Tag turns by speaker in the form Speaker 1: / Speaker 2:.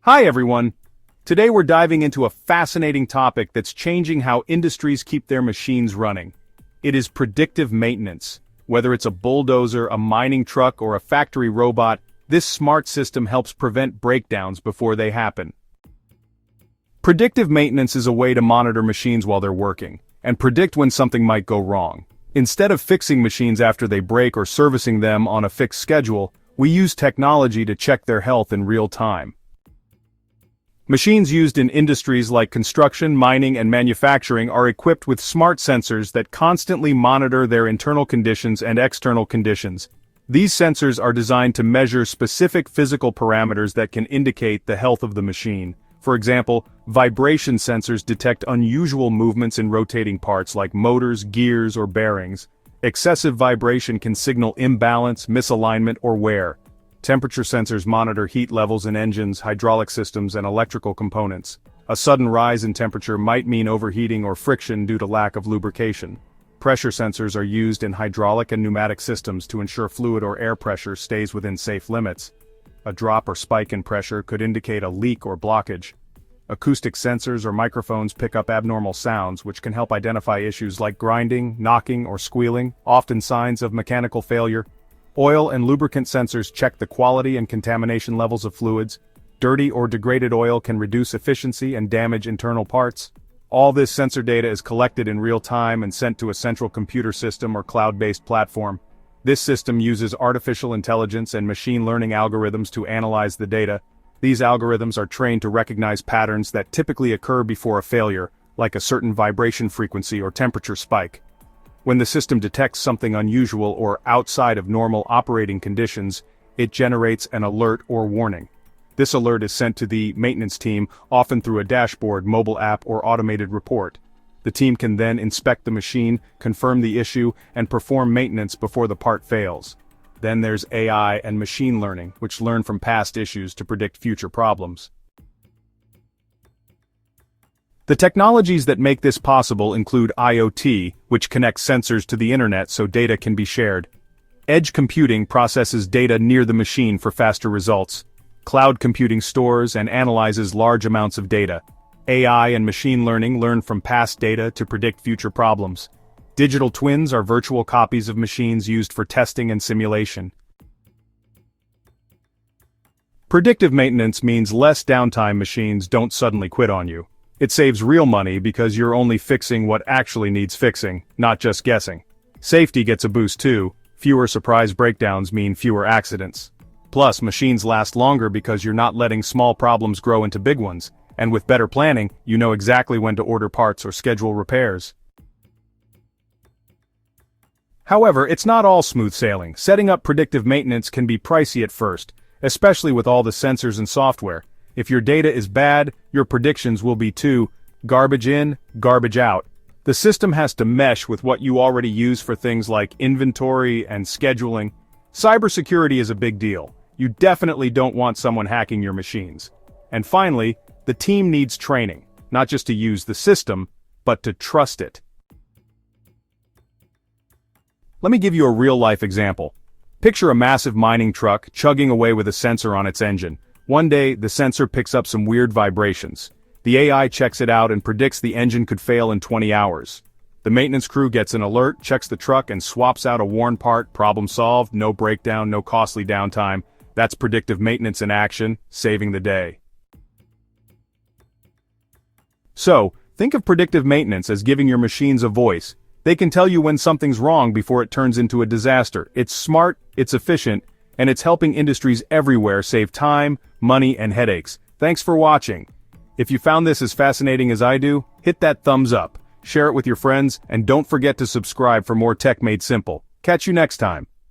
Speaker 1: Hi everyone! Today we're diving into a fascinating topic that's changing how industries keep their machines running. It is predictive maintenance. Whether it's a bulldozer, a mining truck, or a factory robot, this smart system helps prevent breakdowns before they happen. Predictive maintenance is a way to monitor machines while they're working, and predict when something might go wrong. Instead of fixing machines after they break or servicing them on a fixed schedule, we use technology to check their health in real time. Machines used in industries like construction, mining, and manufacturing are equipped with smart sensors that constantly monitor their internal conditions and external conditions. These sensors are designed to measure specific physical parameters that can indicate the health of the machine. For example, vibration sensors detect unusual movements in rotating parts like motors, gears, or bearings. Excessive vibration can signal imbalance, misalignment, or wear. Temperature sensors monitor heat levels in engines, hydraulic systems, and electrical components. A sudden rise in temperature might mean overheating or friction due to lack of lubrication. Pressure sensors are used in hydraulic and pneumatic systems to ensure fluid or air pressure stays within safe limits. A drop or spike in pressure could indicate a leak or blockage. Acoustic sensors or microphones pick up abnormal sounds, which can help identify issues like grinding, knocking, or squealing, often signs of mechanical failure. Oil and lubricant sensors check the quality and contamination levels of fluids. Dirty or degraded oil can reduce efficiency and damage internal parts. All this sensor data is collected in real time and sent to a central computer system or cloud-based platform. This system uses artificial intelligence and machine learning algorithms to analyze the data. These algorithms are trained to recognize patterns that typically occur before a failure, like a certain vibration frequency or temperature spike. When the system detects something unusual or outside of normal operating conditions, it generates an alert or warning. This alert is sent to the maintenance team, often through a dashboard, mobile app, or automated report. The team can then inspect the machine, confirm the issue, and perform maintenance before the part fails. Then there's AI and machine learning, which learn from past issues to predict future problems. The technologies that make this possible include IoT, which connects sensors to the internet so data can be shared. Edge computing processes data near the machine for faster results. Cloud computing stores and analyzes large amounts of data. AI and machine learning learn from past data to predict future problems. Digital twins are virtual copies of machines used for testing and simulation. Predictive maintenance means less downtime. Machines don't suddenly quit on you. It saves real money because you're only fixing what actually needs fixing, not just guessing. Safety gets a boost too. Fewer surprise breakdowns mean fewer accidents. Plus, machines last longer because you're not letting small problems grow into big ones, and with better planning, you know exactly when to order parts or schedule repairs. However, it's not all smooth sailing. Setting up predictive maintenance can be pricey at first, especially with all the sensors and software. If your data is bad, your predictions will be too. Garbage in, garbage out. The system has to mesh with what you already use for things like inventory and scheduling. Cybersecurity is a big deal. You definitely don't want someone hacking your machines. And finally, the team needs training, not just to use the system, but to trust it. Let me give you a real-life example. Picture a massive mining truck chugging away with a sensor on its engine. One day, the sensor picks up some weird vibrations. The AI checks it out and predicts the engine could fail in 20 hours. The maintenance crew gets an alert, checks the truck, and swaps out a worn part. Problem solved, no breakdown, no costly downtime. That's predictive maintenance in action, saving the day. So, think of predictive maintenance as giving your machines a voice. They can tell you when something's wrong before it turns into a disaster. It's smart, it's efficient, and it's helping industries everywhere save time, money, and headaches. Thanks for watching. If you found this as fascinating as I do, hit that thumbs up, share it with your friends, and don't forget to subscribe for more tech made simple. Catch you next time.